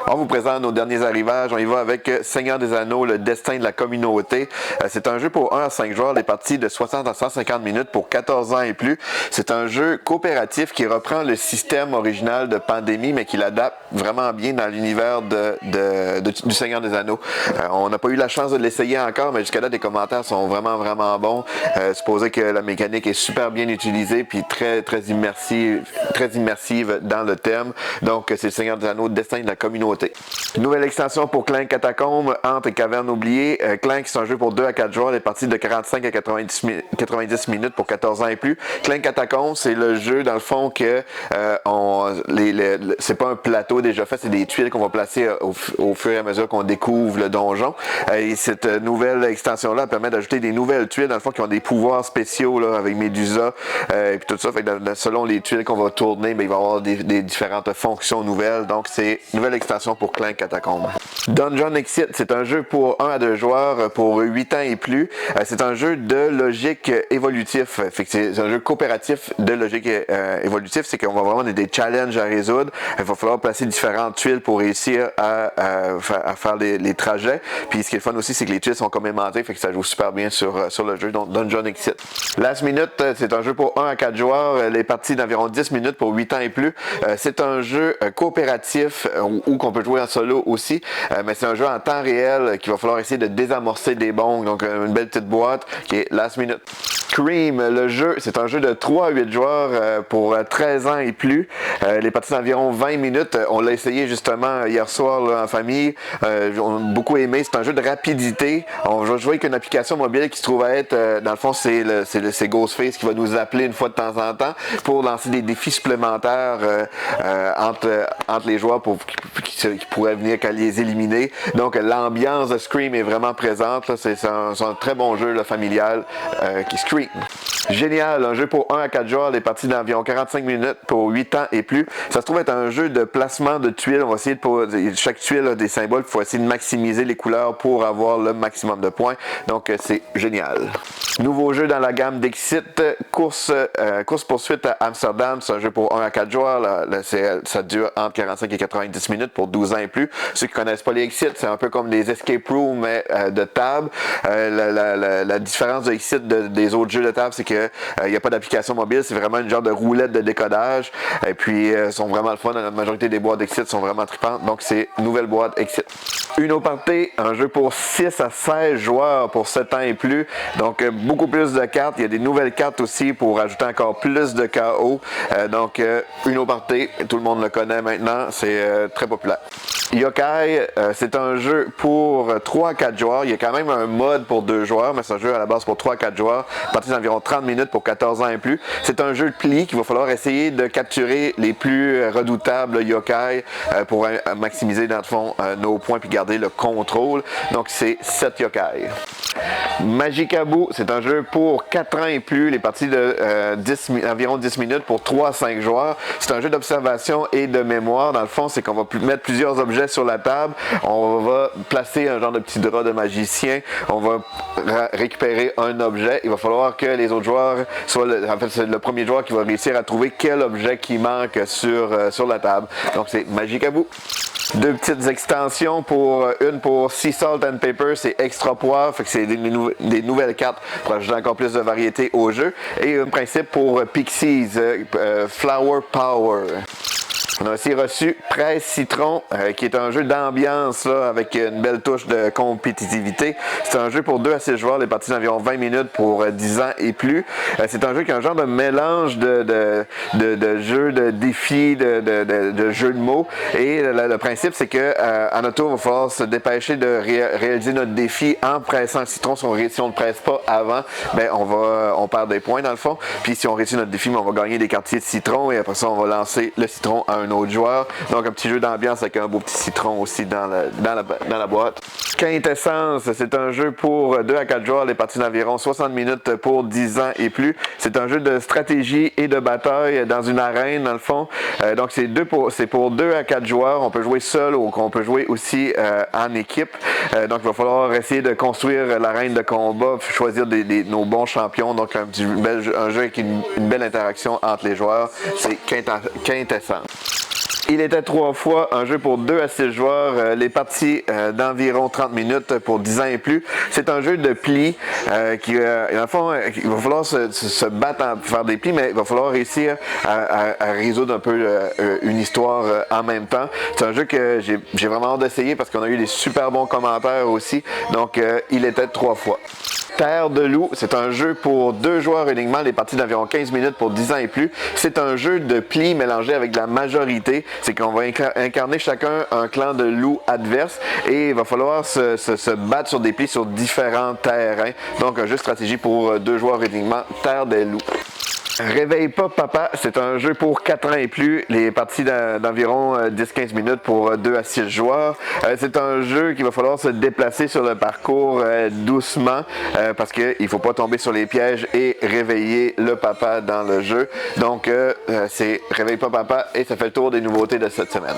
On vous présente nos derniers arrivages. On y va avec Seigneur des Anneaux, le destin de la communauté. C'est un jeu pour 1 à 5 joueurs, des parties de 60 à 150 minutes pour 14 ans et plus. C'est un jeu coopératif qui reprend le système original de Pandémie, mais qui l'adapte vraiment bien dans l'univers du Seigneur des Anneaux. On n'a pas eu la chance de l'essayer encore, mais jusqu'à là, les commentaires sont vraiment bons. Supposé que la mécanique est super bien utilisée, puis très immersive dans le thème. Donc, c'est le Seigneur des Anneaux, destin de la communauté. Nouvelle extension pour Clank Catacombs, Antres et Cavernes oubliées. Clank, c'est un jeu pour 2 à 4 joueurs, des parties de 45 à 90 minutes pour 14 ans et plus. Clank Catacombs, c'est le jeu, dans le fond, que c'est pas un plateau déjà fait, c'est des tuiles qu'on va placer au fur et à mesure qu'on découvre le donjon. Et cette nouvelle extension-là permet d'ajouter des nouvelles tuiles, dans le fond, qui ont des pouvoirs spéciaux là, avec Médusa et puis tout ça. Fait que selon les tuiles qu'on va tourner, il va y avoir des différentes fonctions nouvelles. Donc, c'est une nouvelle extension pour Clank Catacombs. Dungeon Exit, c'est un jeu pour 1 à 2 joueurs pour 8 ans et plus. C'est un jeu de logique évolutif. Fait que c'est un jeu coopératif de logique évolutif. C'est qu'on va vraiment des challenges à résoudre. Il va falloir placer différentes tuiles pour réussir à faire les trajets. Puis ce qui est fun aussi, c'est que les tuiles sont comme aimantées. Fait que ça joue super bien sur le jeu. Donc Dungeon Exit. Last Minute, c'est un jeu pour 1 à 4 joueurs. Les parties d'environ 10 minutes pour 8 ans et plus. C'est un jeu coopératif ou qu'on peut jouer en solo aussi. Mais c'est un jeu en temps réel qu'il va falloir essayer de désamorcer des bombes. Donc une belle petite boîte qui est Last Minute. Scream, le jeu, c'est un jeu de 3 à 8 joueurs pour 13 ans et plus. Les parties d'environ 20 minutes. On l'a essayé justement hier soir là, en famille. On a beaucoup aimé. C'est un jeu de rapidité. On va jouer avec une application mobile qui se trouve à être, dans le fond, c'est Ghostface qui va nous appeler une fois de temps en temps pour lancer des défis supplémentaires entre les joueurs qui pourraient venir qu'à les éliminer. Donc l'ambiance de Scream est vraiment présente. Là. C'est un très bon jeu là, familial qui Scream. Génial, un jeu pour 1 à 4 joueurs, les parties d'environ 45 minutes pour 8 ans et plus. Ça se trouve être un jeu de placement de tuiles. On va essayer chaque tuile a des symboles, il faut essayer de maximiser les couleurs pour avoir le maximum de points. Donc c'est génial. Nouveau jeu dans la gamme d'Exit, course poursuite à Amsterdam. C'est un jeu pour 1 à 4 joueurs. Là, ça dure entre 45 et 90 minutes pour 12 ans et plus. Ceux qui connaissent pas les Exit, c'est un peu comme des escape rooms mais de table. La différence de Exit des autres jeux de table, c'est que il n'y a pas d'application mobile, c'est vraiment une genre de roulette de décodage. Et puis, sont vraiment le fun. La majorité des boîtes Exit sont vraiment tripantes. Donc, c'est nouvelle boîte Exit. Uno Party, un jeu pour 6 à 16 joueurs pour 7 ans et plus. Donc, beaucoup plus de cartes. Il y a des nouvelles cartes aussi pour ajouter encore plus de KO. Donc, Uno Party, tout le monde le connaît maintenant. C'est très populaire. Yokai, c'est un jeu pour 3 à 4 joueurs. Il y a quand même un mode pour 2 joueurs, mais c'est un jeu à la base pour 3 à 4 joueurs. Partie d'environ 30 minutes pour 14 ans et plus. C'est un jeu de pli qu'il va falloir essayer de capturer les plus redoutables yokai pour maximiser dans le fond nos points puis garder le contrôle. Donc c'est 7 yokai. Magicaboo, c'est un jeu pour 4 ans et plus, les parties de environ 10 minutes pour 3 à 5 joueurs. C'est un jeu d'observation et de mémoire. Dans le fond, c'est qu'on va mettre plusieurs objets sur la table. On va placer un genre de petit drap de magicien. On va récupérer un objet. Il va falloir que les autres joueurs c'est le premier joueur qui va réussir à trouver quel objet qui manque sur la table. Donc c'est Magicaboo. 2 petites extensions une pour Sea Salt and Pepper, c'est Extra Poivre, fait que c'est des nouvelles cartes pour ajouter encore plus de variété au jeu. Et un principe pour Pixies, Flower Power. On a aussi reçu Presse Citron, qui est un jeu d'ambiance là, avec une belle touche de compétitivité. C'est un jeu pour 2 à 6 joueurs, les parties d'environ 20 minutes pour 10 ans et plus. C'est un jeu qui a un genre de mélange de jeux, de défis, de jeux de mots. Et le principe, c'est que en auto, il va falloir se dépêcher de réaliser notre défi en pressant le citron. Si on ne le presse pas avant, ben on perd des points dans le fond. Puis si on réussit notre défi, on va gagner des quartiers de citron et après ça, on va lancer le citron à un autre joueur. Donc un petit jeu d'ambiance avec un beau petit citron aussi dans la boîte. Quintessence, c'est un jeu pour 2 à 4 joueurs, les parties d'environ 60 minutes pour 10 ans et plus. C'est un jeu de stratégie et de bataille dans une arène dans le fond. Donc c'est pour 2 à 4 joueurs. On peut jouer seul ou on peut jouer aussi en équipe. Donc il va falloir essayer de construire l'arène de combat, choisir nos bons champions. Donc un jeu avec une belle interaction entre les joueurs. C'est Quintessence. Il était 3 fois un jeu pour 2 à 6 joueurs, les parties d'environ 30 minutes pour 10 ans et plus. C'est un jeu de plis qui, dans le fond, il va falloir se battre pour faire des plis, mais il va falloir réussir à résoudre un peu une histoire en même temps. C'est un jeu que j'ai vraiment hâte d'essayer parce qu'on a eu des super bons commentaires aussi. Donc, il était 3 fois. Terre de loup, c'est un jeu pour 2 joueurs uniquement, les parties d'environ 15 minutes pour 10 ans et plus. C'est un jeu de plis mélangé avec de la majorité. C'est qu'on va incarner chacun un clan de loups adverse et il va falloir se battre sur des plis sur différents terrains. Donc un jeu de stratégie pour 2 joueurs uniquement, Terre des loups. Réveille pas papa, c'est un jeu pour 4 ans et plus, les parties d'environ 10-15 minutes pour 2 à 6 joueurs. C'est un jeu qu'il va falloir se déplacer sur le parcours doucement parce qu'il ne faut pas tomber sur les pièges et réveiller le papa dans le jeu. Donc c'est Réveille pas papa et ça fait le tour des nouveautés de cette semaine.